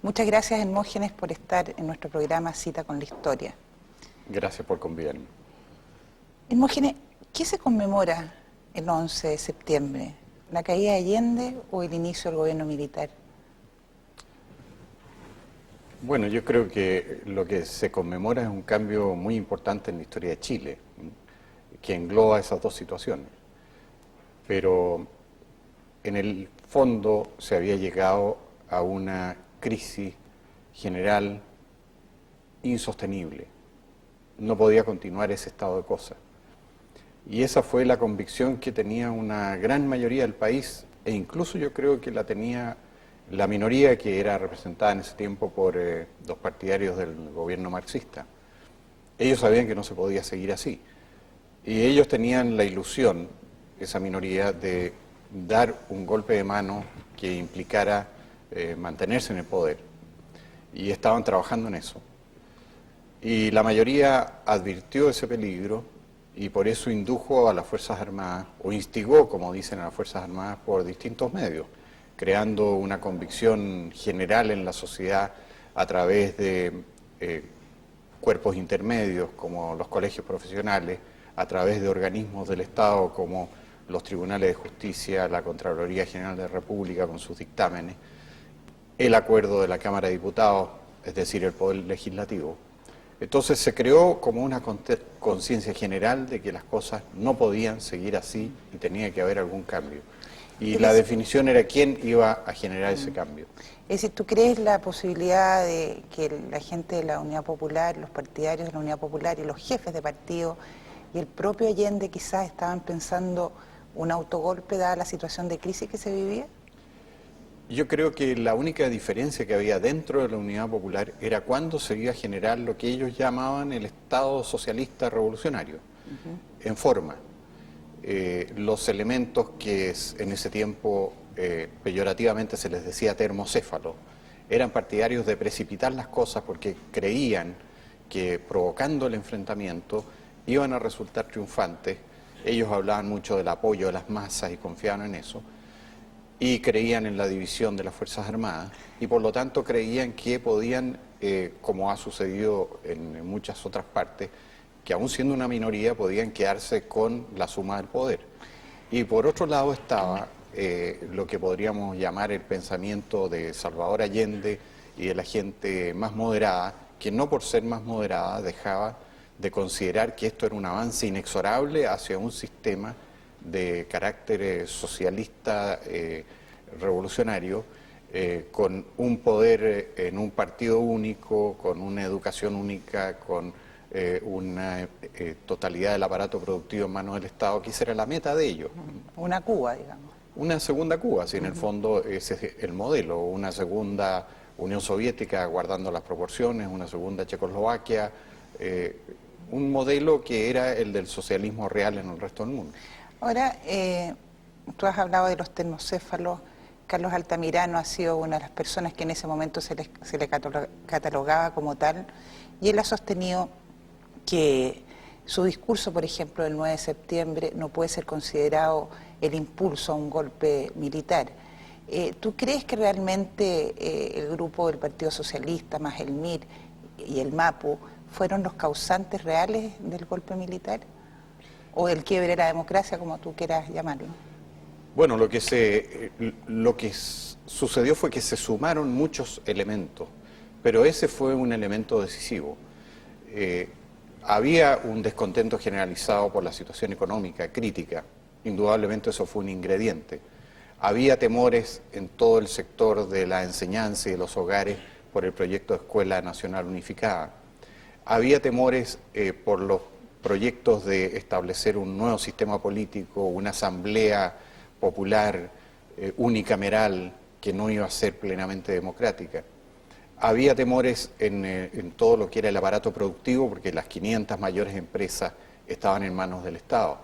Muchas gracias, Hermógenes, por estar en nuestro programa Cita con la Historia. Gracias por convidarme. Hermógenes, ¿qué se conmemora el 11 de septiembre? ¿La caída de Allende o el inicio del gobierno militar? Bueno, yo creo que lo que se conmemora es un cambio muy importante en la historia de Chile, que engloba esas dos situaciones. Pero en el fondo se había llegado a una crisis general insostenible. No podía continuar ese estado de cosas. Y esa fue la convicción que tenía una gran mayoría del país, e incluso yo creo que la tenía la minoría que era representada en ese tiempo por los partidarios del gobierno marxista. Ellos sabían que no se podía seguir así. Y ellos tenían la ilusión, esa minoría, de dar un golpe de mano que implicara mantenerse en el poder. Y estaban trabajando en eso. Y la mayoría advirtió ese peligro y por eso indujo a las Fuerzas Armadas, o instigó, como dicen, a las Fuerzas Armadas por distintos medios, creando una convicción general en la sociedad a través de cuerpos intermedios como los colegios profesionales, a través de organismos del Estado como los tribunales de justicia, la Contraloría General de la República con sus dictámenes, el acuerdo de la Cámara de Diputados, es decir, el Poder Legislativo. Entonces se creó como una conciencia general de que las cosas no podían seguir así y tenía que haber algún cambio. Y la definición era quién iba a generar ese cambio. Es decir, ¿tú crees la posibilidad de que la gente de la Unidad Popular, los partidarios de la Unidad Popular y los jefes de partido y el propio Allende quizás estaban pensando un autogolpe dada la situación de crisis que se vivía? Yo creo que la única diferencia que había dentro de la Unidad Popular era cuándo se iba a generar lo que ellos llamaban el Estado socialista revolucionario, en forma. Los elementos que en ese tiempo peyorativamente se les decía termocéfalo, eran partidarios de precipitar las cosas porque creían que provocando el enfrentamiento iban a resultar triunfantes. Ellos hablaban mucho del apoyo de las masas y confiaban en eso. Y creían en la división de las Fuerzas Armadas y por lo tanto creían que podían, como ha sucedido en muchas otras partes, que aún siendo una minoría podían quedarse con la suma del poder. Y por otro lado estaba lo que podríamos llamar el pensamiento de Salvador Allende y de la gente más moderada, que no por ser más moderada dejaba de considerar que esto era un avance inexorable hacia un sistema de carácter socialista revolucionario, con un poder en un partido único, con una educación única, con una totalidad del aparato productivo en manos del Estado, que esa era la meta de ellos. Una Cuba, digamos. Una segunda Cuba, si en el fondo ese es el modelo, una segunda Unión Soviética guardando las proporciones, una segunda Checoslovaquia, un modelo que era el del socialismo real en el resto del mundo. Ahora, tú has hablado de los termocéfalos. Carlos Altamirano ha sido una de las personas que en ese momento se le catalogaba como tal, y él ha sostenido que su discurso, por ejemplo, del 9 de septiembre no puede ser considerado el impulso a un golpe militar. ¿Tú crees que realmente el grupo del Partido Socialista, más el MIR y el MAPU, fueron los causantes reales del golpe militar? ¿O del quiebre de la democracia, como tú quieras llamarlo? Bueno, lo que sucedió fue que se sumaron muchos elementos, pero ese fue un elemento decisivo. Había un descontento generalizado por la situación económica crítica, indudablemente eso fue un ingrediente. Había temores en todo el sector de la enseñanza y de los hogares por el proyecto de Escuela Nacional Unificada. Había temores por los proyectos de establecer un nuevo sistema político, una asamblea popular, unicameral, que no iba a ser plenamente democrática. Había temores en todo lo que era el aparato productivo, porque las 500 mayores empresas estaban en manos del Estado.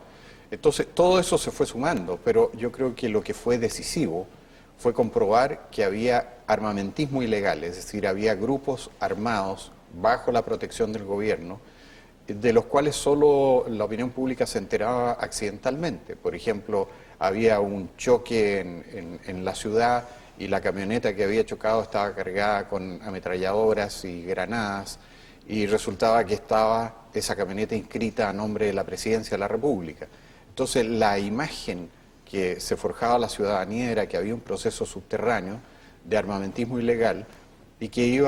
Entonces, todo eso se fue sumando, pero yo creo que lo que fue decisivo fue comprobar que había armamentismo ilegal, es decir, había grupos armados bajo la protección del gobierno, de los cuales solo la opinión pública se enteraba accidentalmente. Por ejemplo, había un choque en la ciudad y la camioneta que había chocado estaba cargada con ametralladoras y granadas, y resultaba que estaba esa camioneta inscrita a nombre de la Presidencia de la República. Entonces la imagen que se forjaba a la ciudadanía era que había un proceso subterráneo de armamentismo ilegal y que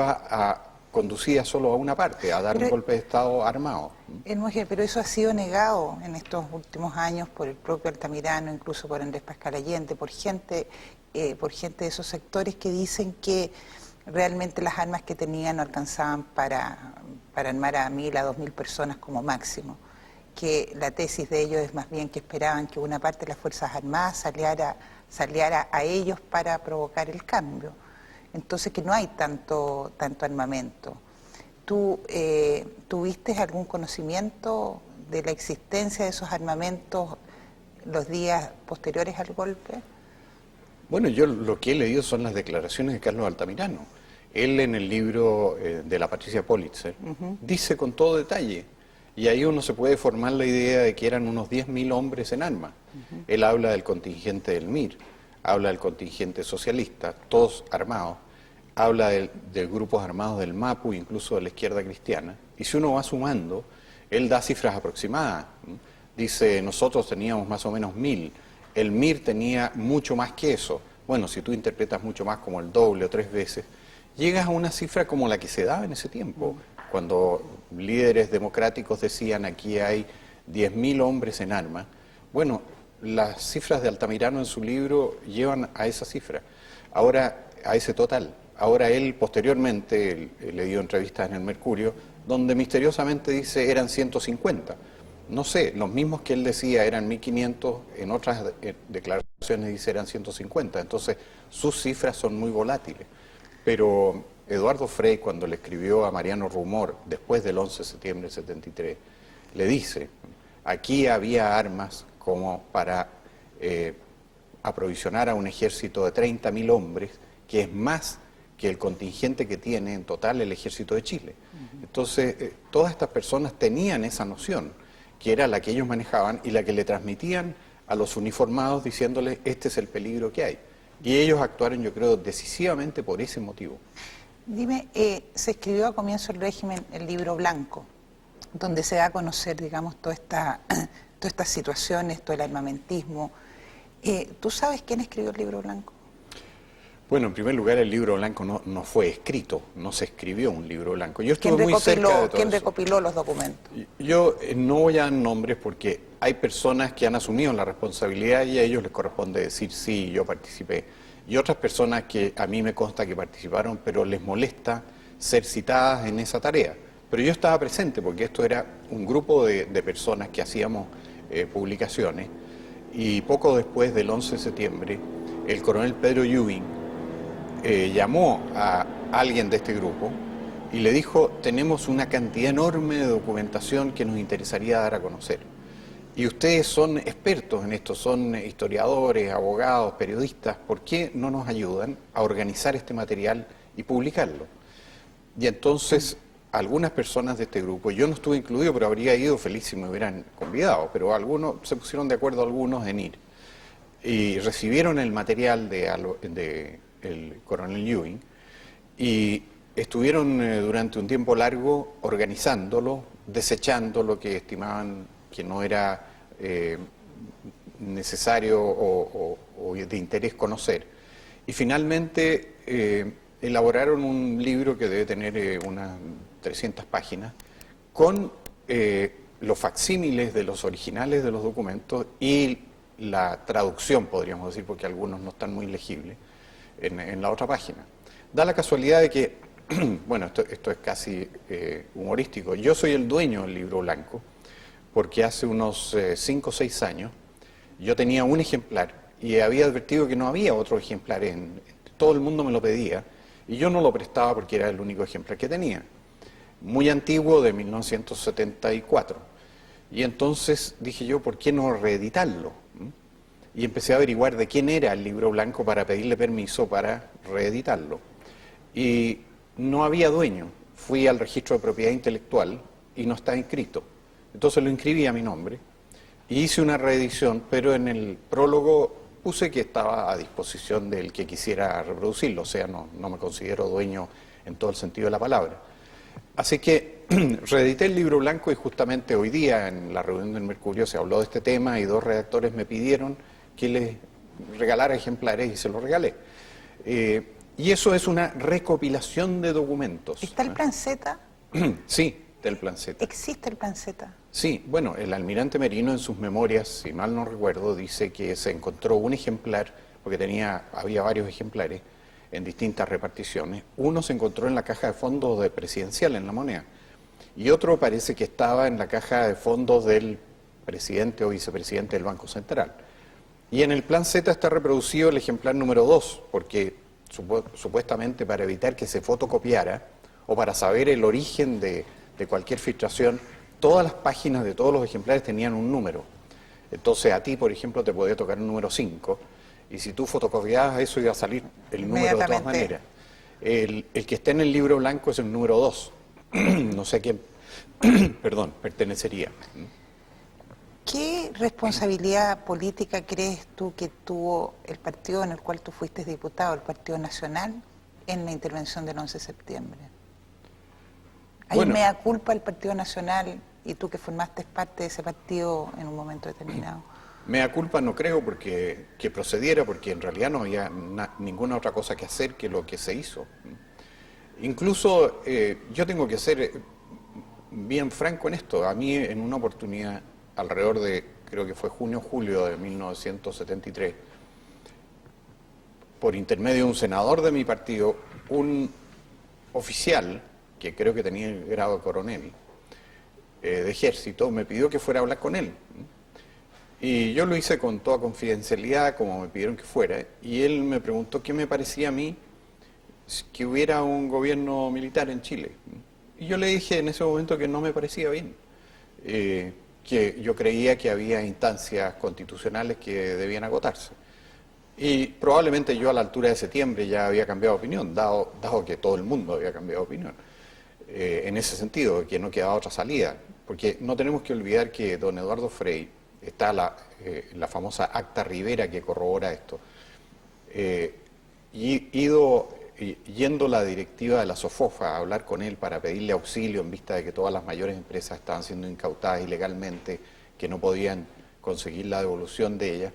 conducía solo a una parte, a dar un golpe de Estado armado. Pero eso ha sido negado en estos últimos años por el propio Altamirano, incluso por Andrés Pascal Allende, por gente de esos sectores que dicen que realmente las armas que tenían no alcanzaban para armar a 1.000 a 2.000 personas como máximo, que la tesis de ellos es más bien que esperaban que una parte de las Fuerzas Armadas saliera a ellos para provocar el cambio. Entonces que no hay tanto armamento. ¿Tú tuviste algún conocimiento de la existencia de esos armamentos los días posteriores al golpe? Bueno, yo lo que he leído son las declaraciones de Carlos Altamirano. Él en el libro de la Patricia Politzer dice con todo detalle, y ahí uno se puede formar la idea de que eran unos 10.000 hombres en armas. Él habla del contingente del MIR, habla del contingente socialista, todos armados, habla de grupos armados del MAPU, incluso de la izquierda cristiana, y si uno va sumando, él da cifras aproximadas. Dice, nosotros teníamos más o menos 1.000, el MIR tenía mucho más que eso. Bueno, si tú interpretas mucho más como el doble o 3 veces, llegas a una cifra como la que se daba en ese tiempo, cuando líderes democráticos decían aquí hay 10.000 hombres en armas. Bueno, las cifras de Altamirano en su libro llevan a esa cifra, ahora a ese total. Ahora él posteriormente, le dio entrevistas en el Mercurio, donde misteriosamente dice eran 150. No sé, los mismos que él decía eran 1.500, en otras declaraciones dice eran 150. Entonces sus cifras son muy volátiles. Pero Eduardo Frei, cuando le escribió a Mariano Rumor, después del 11 de septiembre del 73, le dice, aquí había armas como para aprovisionar a un ejército de 30.000 hombres, que es más que el contingente que tiene en total el ejército de Chile. Entonces, todas estas personas tenían esa noción, que era la que ellos manejaban y la que le transmitían a los uniformados diciéndoles, este es el peligro que hay. Y ellos actuaron, yo creo, decisivamente por ese motivo. Dime, se escribió a comienzo del régimen el Libro Blanco, donde se da a conocer, digamos, todas estas situaciones, todo el armamentismo. ¿Tú sabes quién escribió el Libro Blanco? Bueno, en primer lugar, el Libro Blanco no fue escrito, no se escribió un Libro Blanco. Yo estuve muy cerca de todo ¿Quién eso. recopiló los documentos? Yo no voy a dar nombres porque hay personas que han asumido la responsabilidad y a ellos les corresponde decir sí, yo participé. Y otras personas que a mí me consta que participaron, pero les molesta ser citadas en esa tarea. Pero yo estaba presente porque esto era un grupo de personas que hacíamos publicaciones, y poco después del 11 de septiembre, el coronel Pedro Ewing llamó a alguien de este grupo y le dijo, tenemos una cantidad enorme de documentación que nos interesaría dar a conocer. Y ustedes son expertos en esto, son historiadores, abogados, periodistas, ¿por qué no nos ayudan a organizar este material y publicarlo? Y entonces algunas personas de este grupo, yo no estuve incluido, pero habría ido feliz si me hubieran convidado, pero algunos se pusieron de acuerdo, algunos en ir. Y recibieron el material el coronel Ewing y estuvieron durante un tiempo largo organizándolo, desechando lo que estimaban que no era necesario o de interés conocer. Y finalmente elaboraron un libro que debe tener unas 300 páginas con los facsímiles de los originales de los documentos y la traducción, podríamos decir, porque algunos no están muy legibles, en la otra página. Da la casualidad de que, bueno, esto es casi humorístico, yo soy el dueño del Libro Blanco, porque hace unos 5 o 6 años yo tenía un ejemplar y había advertido que no había otro ejemplar, todo el mundo me lo pedía y yo no lo prestaba porque era el único ejemplar que tenía, muy antiguo, de 1974. Y entonces dije yo, ¿por qué no reeditarlo? Y empecé a averiguar de quién era el Libro Blanco para pedirle permiso para reeditarlo. Y no había dueño. Fui al registro de propiedad intelectual y no está inscrito. Entonces lo inscribí a mi nombre y hice una reedición, pero en el prólogo puse que estaba a disposición del que quisiera reproducirlo, o sea, no me considero dueño en todo el sentido de la palabra. Así que reedité el libro blanco y justamente hoy día en la reunión del Mercurio se habló de este tema y 2 redactores me pidieron que les regalara ejemplares y se los regalé. Y eso es una recopilación de documentos. ¿Está el plan Z? Sí, del plan Z. ¿Existe el plan Z? Sí, bueno, el almirante Merino en sus memorias, si mal no recuerdo, dice que se encontró un ejemplar, porque había varios ejemplares en distintas reparticiones. Uno se encontró en la caja de fondos de presidencial, en La Moneda, y otro parece que estaba en la caja de fondos del presidente o vicepresidente del Banco Central. Y en el plan Z está reproducido el ejemplar número 2, porque supuestamente para evitar que se fotocopiara o para saber el origen de cualquier filtración, todas las páginas de todos los ejemplares tenían un número. Entonces a ti, por ejemplo, te podía tocar un número 5, y si tú fotocopiabas eso iba a salir el número de todas maneras. El que está en el libro blanco es el número 2. No sé a quién, perdón, pertenecería. ¿Qué responsabilidad política crees tú que tuvo el partido en el cual tú fuiste diputado, el Partido Nacional, en la intervención del 11 de septiembre? ¿Hay mea culpa el Partido Nacional y tú que formaste parte de ese partido en un momento determinado? Mea culpa no creo que procediera, porque en realidad no había ninguna otra cosa que hacer que lo que se hizo. Incluso yo tengo que ser bien franco en esto. A mí en una oportunidad, alrededor de, creo que fue junio o julio de 1973, por intermedio de un senador de mi partido, un oficial, que creo que tenía el grado de coronel, de ejército, me pidió que fuera a hablar con él. Y yo lo hice con toda confidencialidad, como me pidieron que fuera, y él me preguntó qué me parecía a mí que hubiera un gobierno militar en Chile. Y yo le dije en ese momento que no me parecía bien, que yo creía que había instancias constitucionales que debían agotarse. Y probablemente yo a la altura de septiembre ya había cambiado de opinión, dado que todo el mundo había cambiado de opinión. En ese sentido, que no quedaba otra salida, porque no tenemos que olvidar que don Eduardo Frei, está la famosa Acta Rivera que corrobora esto, yendo la directiva de la SOFOFA a hablar con él para pedirle auxilio en vista de que todas las mayores empresas estaban siendo incautadas ilegalmente, que no podían conseguir la devolución de ellas.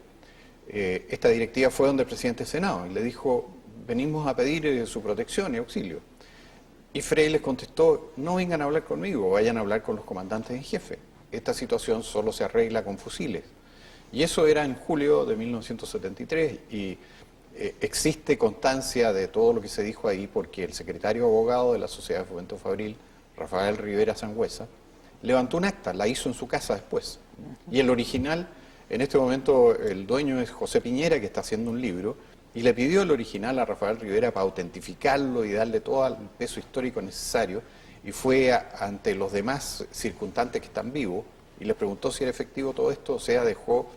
Esta directiva fue donde el presidente del Senado y le dijo, venimos a pedir su protección y auxilio. Y Frei les contestó, no vengan a hablar conmigo, vayan a hablar con los comandantes en jefe. Esta situación solo se arregla con fusiles. Y eso era en julio de 1973 y existe constancia de todo lo que se dijo ahí porque el secretario abogado de la Sociedad de Fomento Fabril, Rafael Rivera Sangüesa, levantó un acta, la hizo en su casa después. Y el original, en este momento el dueño es José Piñera, que está haciendo un libro, y le pidió el original a Rafael Rivera para autentificarlo y darle todo el peso histórico necesario, y fue ante los demás circunstantes que están vivos, y les preguntó si era efectivo todo esto, o sea, dejó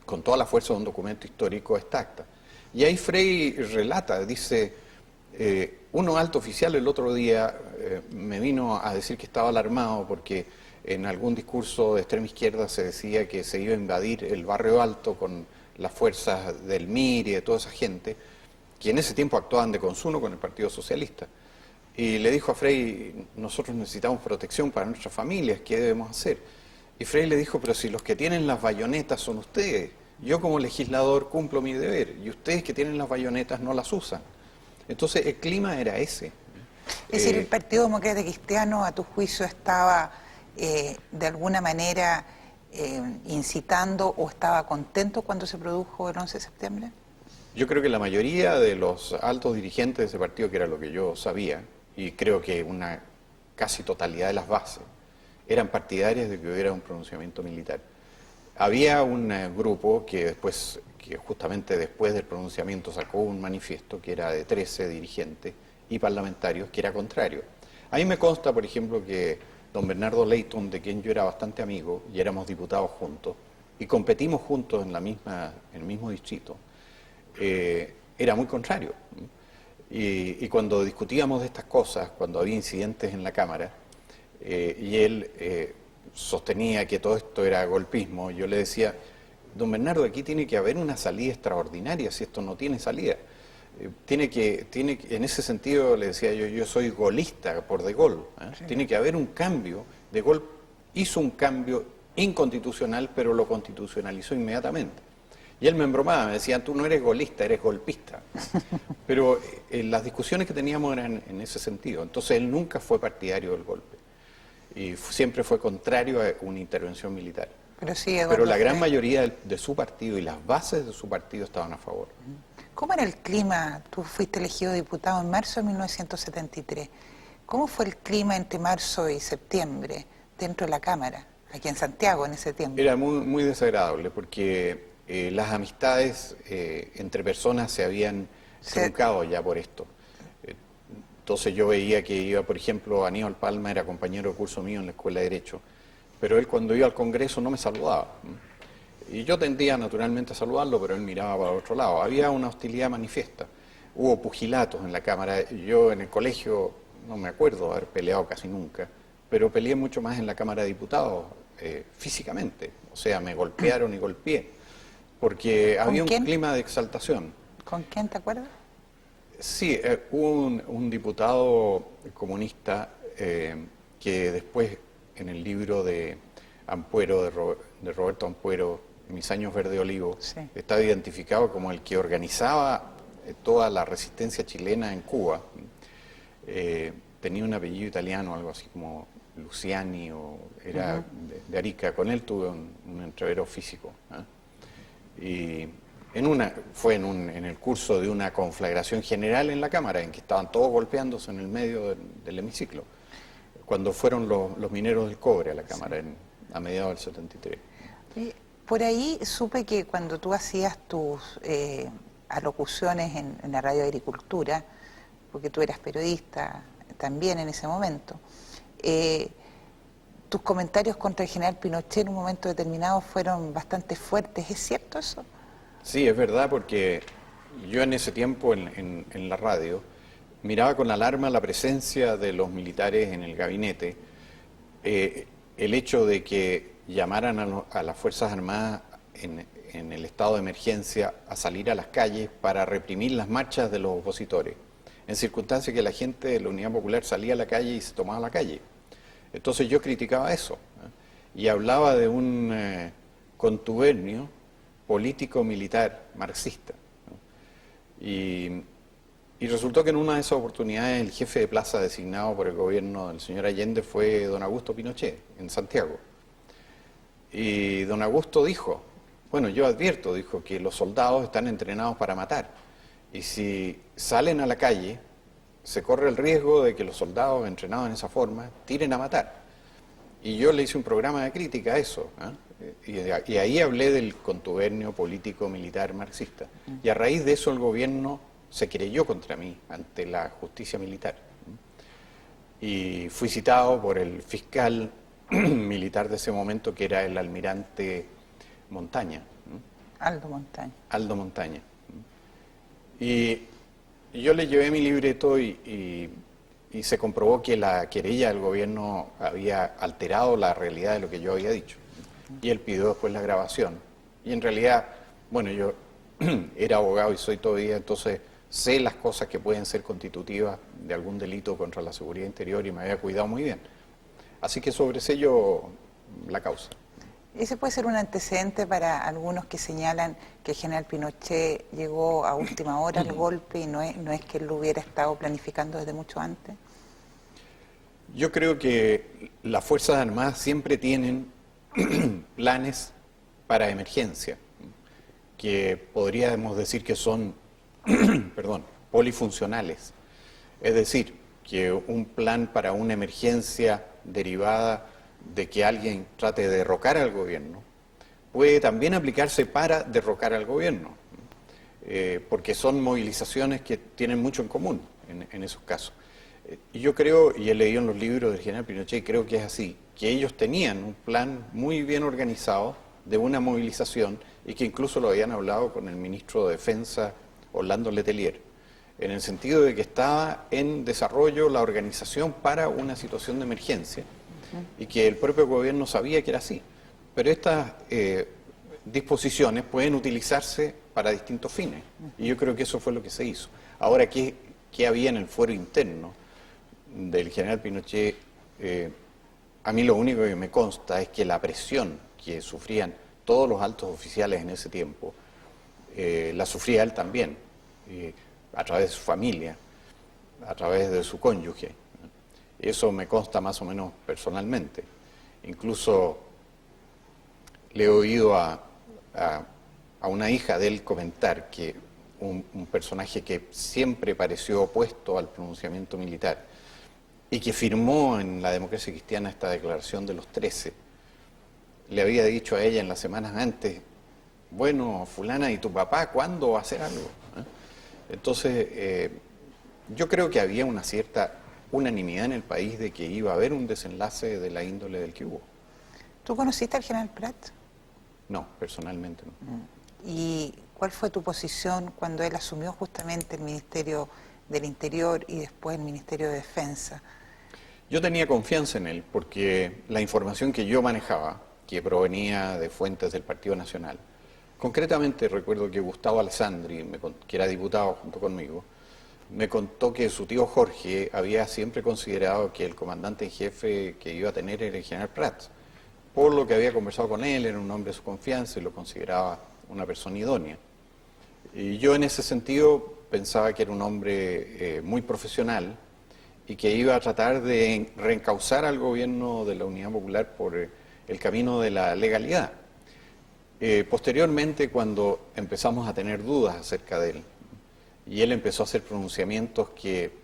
con toda la fuerza de un documento histórico esta acta. Y ahí Frei relata, dice, uno alto oficial el otro día me vino a decir que estaba alarmado porque en algún discurso de extrema izquierda se decía que se iba a invadir el barrio alto con las fuerzas del MIR y de toda esa gente, que en ese tiempo actuaban de consuno con el Partido Socialista. Y le dijo a Frei, nosotros necesitamos protección para nuestras familias, ¿qué debemos hacer? Y Frei le dijo, pero si los que tienen las bayonetas son ustedes, yo como legislador cumplo mi deber, y ustedes que tienen las bayonetas no las usan. Entonces el clima era ese. Es decir, el Partido Demócrata Cristiano, a tu juicio, estaba de alguna manera incitando o estaba contento cuando se produjo el 11 de septiembre? Yo creo que la mayoría de los altos dirigentes de ese partido, que era lo que yo sabía, y creo que una casi totalidad de las bases, eran partidarias de que hubiera un pronunciamiento militar. Había un grupo que justamente después del pronunciamiento sacó un manifiesto que era de 13 dirigentes y parlamentarios que era contrario. A mí me consta, por ejemplo, que don Bernardo Leighton, de quien yo era bastante amigo, y éramos diputados juntos, y competimos juntos en el mismo distrito, era muy contrario. Y cuando discutíamos de estas cosas, cuando había incidentes en la Cámara, y él sostenía que todo esto era golpismo, yo le decía, don Bernardo, aquí tiene que haber una salida extraordinaria si esto no tiene salida. En ese sentido le decía yo soy golista por De Gaulle. Sí. Tiene que haber un cambio. De Gaulle hizo un cambio inconstitucional, pero lo constitucionalizó inmediatamente. Y él me embromaba, me decía, tú no eres golista, eres golpista. Pero las discusiones que teníamos eran en ese sentido. Entonces él nunca fue partidario del golpe. Y siempre fue contrario a una intervención militar. Pero la gran mayoría de su partido y las bases de su partido estaban a favor. ¿Cómo era el clima? Tú fuiste elegido diputado en marzo de 1973. ¿Cómo fue el clima entre marzo y septiembre dentro de la Cámara, aquí en Santiago en ese tiempo? Era muy desagradable porque las amistades entre personas se habían truncado ya por esto. Entonces yo veía que iba, por ejemplo, Aníbal Palma era compañero de curso mío en la Escuela de Derecho, pero él cuando iba al Congreso no me saludaba. Y yo tendía naturalmente a saludarlo, pero él miraba para otro lado. Había una hostilidad manifiesta. Hubo pugilatos en la Cámara. Yo en el colegio no me acuerdo haber peleado casi nunca, pero peleé mucho más en la Cámara de Diputados físicamente. O sea, me golpearon y golpeé, porque había un clima de exaltación. ¿Con quién te acuerdas? Sí, hubo un diputado comunista que después en el libro de Ampuero, de Roberto Ampuero, Mis años verde olivo, sí, estaba identificado como el que organizaba toda la resistencia chilena en Cuba. Tenía un apellido italiano, algo así como Luciani, o era de Arica. Con él tuve un entrevero físico. Y fue en el curso de una conflagración general en la Cámara, en que estaban todos golpeándose en el medio del hemiciclo, cuando fueron los mineros del cobre a la Cámara, sí, a mediados del 73. Por ahí supe que cuando tú hacías tus alocuciones en la Radio Agricultura, porque tú eras periodista también en ese momento, tus comentarios contra el general Pinochet en un momento determinado fueron bastante fuertes. ¿Es cierto eso? Sí, es verdad, porque yo en ese tiempo en la radio miraba con alarma la presencia de los militares en el gabinete, el hecho de que llamaran a las Fuerzas Armadas en el estado de emergencia a salir a las calles para reprimir las marchas de los opositores, en circunstancias que la gente de la Unidad Popular salía a la calle y se tomaba la calle. Entonces yo criticaba eso, y hablaba de un contubernio político-militar marxista. Y resultó que en una de esas oportunidades el jefe de plaza designado por el gobierno del señor Allende fue don Augusto Pinochet, en Santiago. Y don Augusto dijo, bueno, yo advierto, dijo, que los soldados están entrenados para matar. Y si salen a la calle, se corre el riesgo de que los soldados entrenados en esa forma tiren a matar. Y yo le hice un programa de crítica a eso, y ahí hablé del contubernio político-militar marxista. Y a raíz de eso el gobierno se querelló contra mí ante la justicia militar. Y fui citado por el fiscal militar de ese momento, que era el almirante Montaña. Aldo Montaña. Aldo Montaña. Y yo le llevé mi libreto y se comprobó que la querella del gobierno había alterado la realidad de lo que yo había dicho. Y él pidió después la grabación. Y en realidad, bueno, yo era abogado y soy todavía, entonces sé las cosas que pueden ser constitutivas de algún delito contra la seguridad interior y me había cuidado muy bien. Así que sobresello la causa. Ese puede ser un antecedente para algunos que señalan que el general Pinochet llegó a última hora al golpe y no es que él lo hubiera estado planificando desde mucho antes. Yo creo que las Fuerzas Armadas siempre tienen planes para emergencia, que podríamos decir que son polifuncionales. Es decir, que un plan para una emergencia derivada de que alguien trate de derrocar al gobierno puede también aplicarse para derrocar al gobierno, porque son movilizaciones que tienen mucho en común en esos casos. Y yo creo, y he leído en los libros del general Pinochet, creo que es así, que ellos tenían un plan muy bien organizado de una movilización y que incluso lo habían hablado con el ministro de Defensa, Orlando Letelier, en el sentido de que estaba en desarrollo la organización para una situación de emergencia y que el propio gobierno sabía que era así. Pero disposiciones pueden utilizarse para distintos fines. Y yo creo que eso fue lo que se hizo. Ahora, ¿qué había en el fuero interno del general Pinochet? A mí lo único que me consta es que la presión que sufrían todos los altos oficiales en ese tiempo, la sufría él también, a través de su familia, a través de su cónyuge. Eso me consta más o menos personalmente. Incluso le he oído a una hija de él comentar que un personaje que siempre pareció opuesto al pronunciamiento militar y que firmó en la Democracia Cristiana esta declaración de los 13, le había dicho a ella en las semanas antes: bueno, fulana, ¿y tu papá cuándo va a hacer algo? Entonces, yo creo que había una cierta unanimidad en el país de que iba a haber un desenlace de la índole del que hubo. ¿Tú conociste al general Prat? No, personalmente no. ¿Y cuál fue tu posición cuando él asumió justamente el Ministerio del Interior y después el Ministerio de Defensa? Yo tenía confianza en él porque la información que yo manejaba, que provenía de fuentes del Partido Nacional, concretamente recuerdo que Gustavo Alessandri, que era diputado junto conmigo, me contó que su tío Jorge había siempre considerado que el comandante en jefe que iba a tener era el general Prat. Por lo que había conversado con él, era un hombre de su confianza y lo consideraba una persona idónea. Y yo en ese sentido pensaba que era un hombre muy profesional y que iba a tratar de reencauzar al gobierno de la Unidad Popular por el camino de la legalidad. Posteriormente, cuando empezamos a tener dudas acerca de él, y él empezó a hacer pronunciamientos que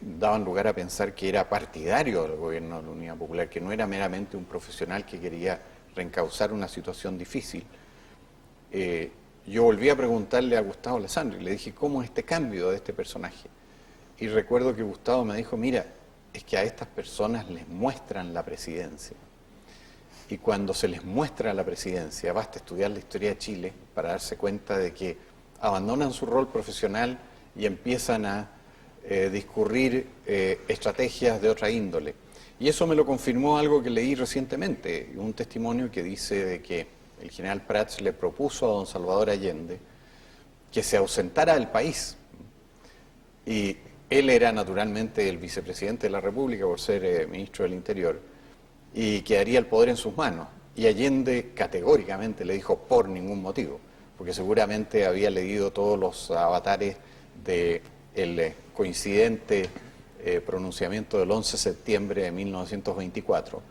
daban lugar a pensar que era partidario del gobierno de la Unidad Popular, que no era meramente un profesional que quería reencauzar una situación difícil. Yo volví a preguntarle a Gustavo Alessandri, le dije: ¿cómo es este cambio de este personaje? Y recuerdo que Gustavo me dijo: mira, es que a estas personas les muestran la presidencia. Y cuando se les muestra la presidencia, basta estudiar la historia de Chile para darse cuenta de que abandonan su rol profesional y empiezan a discurrir estrategias de otra índole. Y eso me lo confirmó algo que leí recientemente, un testimonio que dice de que el general Prats le propuso a don Salvador Allende que se ausentara del país. Y él era naturalmente el vicepresidente de la República por ser ministro del Interior, y quedaría el poder en sus manos. Y Allende categóricamente le dijo: por ningún motivo, porque seguramente había leído todos los avatares del coincidente pronunciamiento del 11 de septiembre de 1924,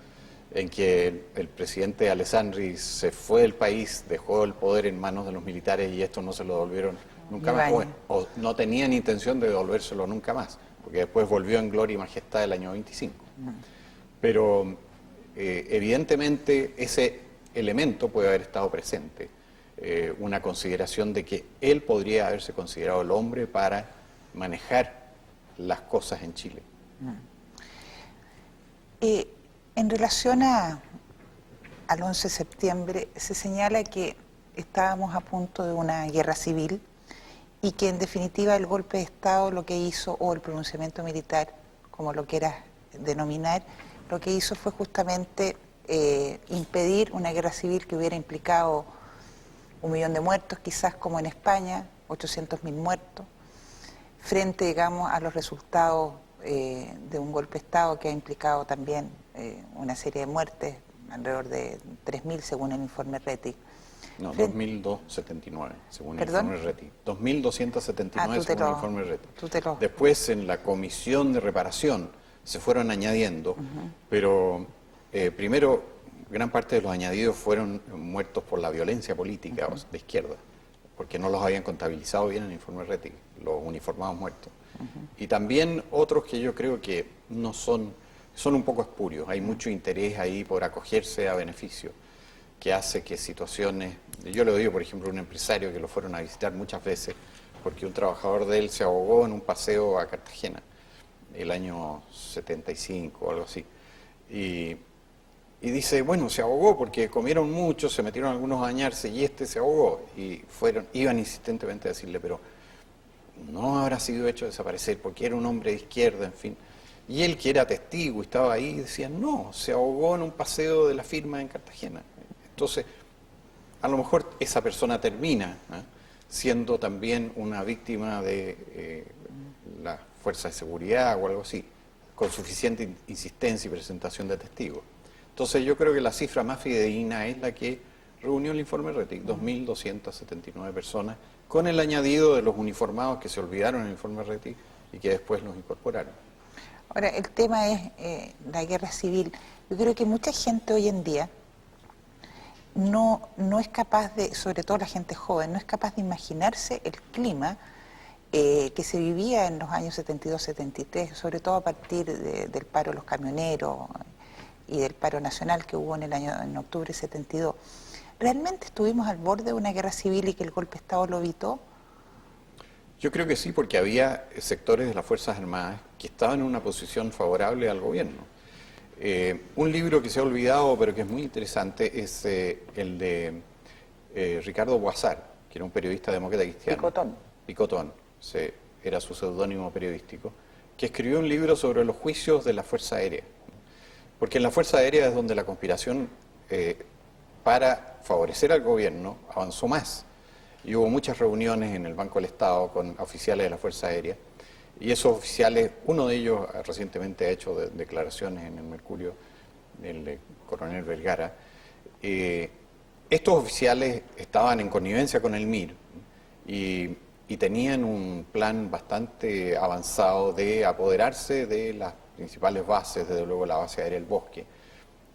en que el presidente Alessandri se fue del país, dejó el poder en manos de los militares y estos no se lo devolvieron nunca más, o no tenían intención de devolvérselo nunca más, porque después volvió en gloria y majestad el año 25. Pero evidentemente ese elemento puede haber estado presente, una consideración de que él podría haberse considerado el hombre para manejar las cosas en Chile. En relación al 11 de septiembre, se señala que estábamos a punto de una guerra civil y que en definitiva el golpe de Estado lo que hizo, o el pronunciamiento militar, como lo quieras denominar, lo que hizo fue justamente impedir una guerra civil que hubiera implicado 1 millón de muertos, quizás como en España, 800.000 muertos, frente, digamos, a los resultados de un golpe de Estado que ha implicado también una serie de muertes, alrededor de 3.000 según el informe RETI. No, 2.279, según el ¿Perdón? informe RETI. 2.279 según el informe RETI. Después, en la comisión de reparación, se fueron añadiendo, pero primero, gran parte de los añadidos fueron muertos por la violencia política de izquierda, porque no los habían contabilizado bien en el informe RETI, los uniformados muertos. Y también otros que yo creo que no son un poco espurios, hay mucho interés ahí por acogerse a beneficio, que hace que situaciones, yo le digo por ejemplo a un empresario que lo fueron a visitar muchas veces, porque un trabajador de él se ahogó en un paseo a Cartagena, el año 75 o algo así, y dice, bueno, se ahogó porque comieron mucho, se metieron algunos a bañarse y este se ahogó, y iban insistentemente a decirle, pero no habrá sido hecho desaparecer porque era un hombre de izquierda, en fin. Y él, que era testigo y estaba ahí, decía, no, se ahogó en un paseo de la firma en Cartagena. Entonces, a lo mejor esa persona termina siendo también una víctima de la fuerza de seguridad o algo así, con suficiente insistencia y presentación de testigos. Entonces yo creo que la cifra más fidedigna es la que reunió el informe RETIC, 2.279 personas, con el añadido de los uniformados que se olvidaron en el informe RETIC y que después los incorporaron. Ahora, el tema es la guerra civil. Yo creo que mucha gente hoy en día no es capaz de, sobre todo la gente joven, no es capaz de imaginarse el clima que se vivía en los años 72-73, sobre todo a partir del paro de los camioneros y del paro nacional que hubo en octubre de 72. ¿Realmente estuvimos al borde de una guerra civil y que el golpe de Estado lo evitó? Yo creo que sí, porque había sectores de las Fuerzas Armadas que estaban en una posición favorable al gobierno. Un libro que se ha olvidado, pero que es muy interesante, es el de Ricardo Boazar, que era un periodista demócrata cristiano. Picotón. Picotón, era su seudónimo periodístico, que escribió un libro sobre los juicios de la Fuerza Aérea. Porque en la Fuerza Aérea es donde la conspiración para favorecer al gobierno avanzó más. Y hubo muchas reuniones en el Banco del Estado con oficiales de la Fuerza Aérea. Y esos oficiales, uno de ellos recientemente ha hecho declaraciones en el Mercurio, el coronel Vergara. Estos oficiales estaban en connivencia con el MIR y tenían un plan bastante avanzado de apoderarse de las principales bases, desde luego la base aérea del Bosque,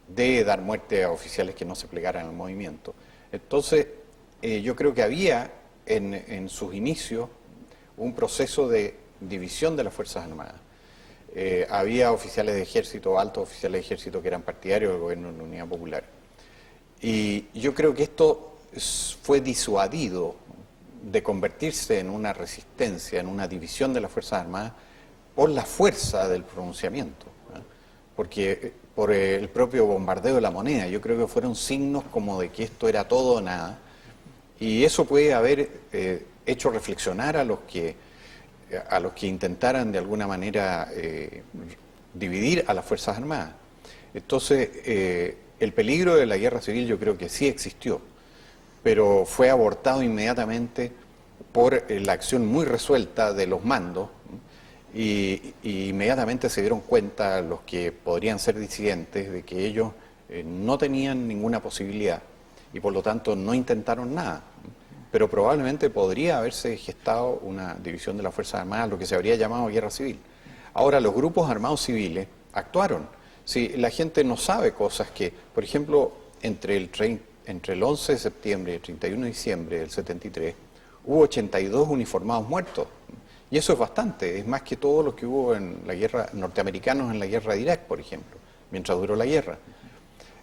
de dar muerte a oficiales que no se plegaran al movimiento. Entonces, yo creo que había en sus inicios un proceso de división de las Fuerzas Armadas. Había oficiales de ejército, altos oficiales de ejército que eran partidarios del gobierno de la Unidad Popular. Y yo creo que esto fue disuadido de convertirse en una resistencia, en una división de las Fuerzas Armadas, por la fuerza del pronunciamiento, porque por el propio bombardeo de La Moneda. Yo creo que fueron signos como de que esto era todo o nada, y eso puede haber hecho reflexionar a los que intentaran de alguna manera dividir a las Fuerzas Armadas. Entonces, el peligro de la guerra civil yo creo que sí existió, pero fue abortado inmediatamente por la acción muy resuelta de los mandos, y inmediatamente se dieron cuenta los que podrían ser disidentes de que ellos no tenían ninguna posibilidad y por lo tanto no intentaron nada. Pero probablemente podría haberse gestado una división de las Fuerzas Armadas, lo que se habría llamado guerra civil. Ahora, los grupos armados civiles actuaron. Si la gente no sabe cosas que, por ejemplo, entre el 11 de septiembre y el 31 de diciembre del 73, hubo 82 uniformados muertos. Y eso es bastante, es más que todo lo que hubo en la guerra, norteamericanos en la guerra de Irak, por ejemplo, mientras duró la guerra.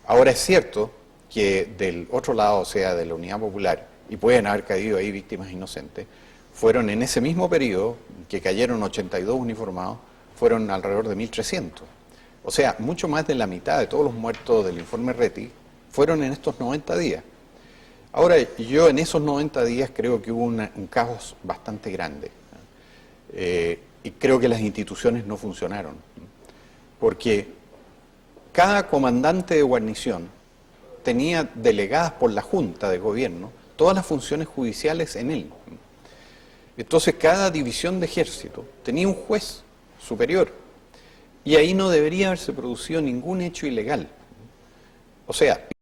Ahora es cierto que del otro lado, o sea, de la Unidad Popular, y pueden haber caído ahí víctimas inocentes, fueron en ese mismo periodo que cayeron 82 uniformados, fueron alrededor de 1.300. O sea, mucho más de la mitad de todos los muertos del informe RETI fueron en estos 90 días. Ahora, yo en esos 90 días creo que hubo un caos bastante grande. Y creo que las instituciones no funcionaron, porque cada comandante de guarnición tenía delegadas por la Junta de Gobierno todas las funciones judiciales en él. Entonces cada división de ejército tenía un juez superior y ahí no debería haberse producido ningún hecho ilegal. O sea,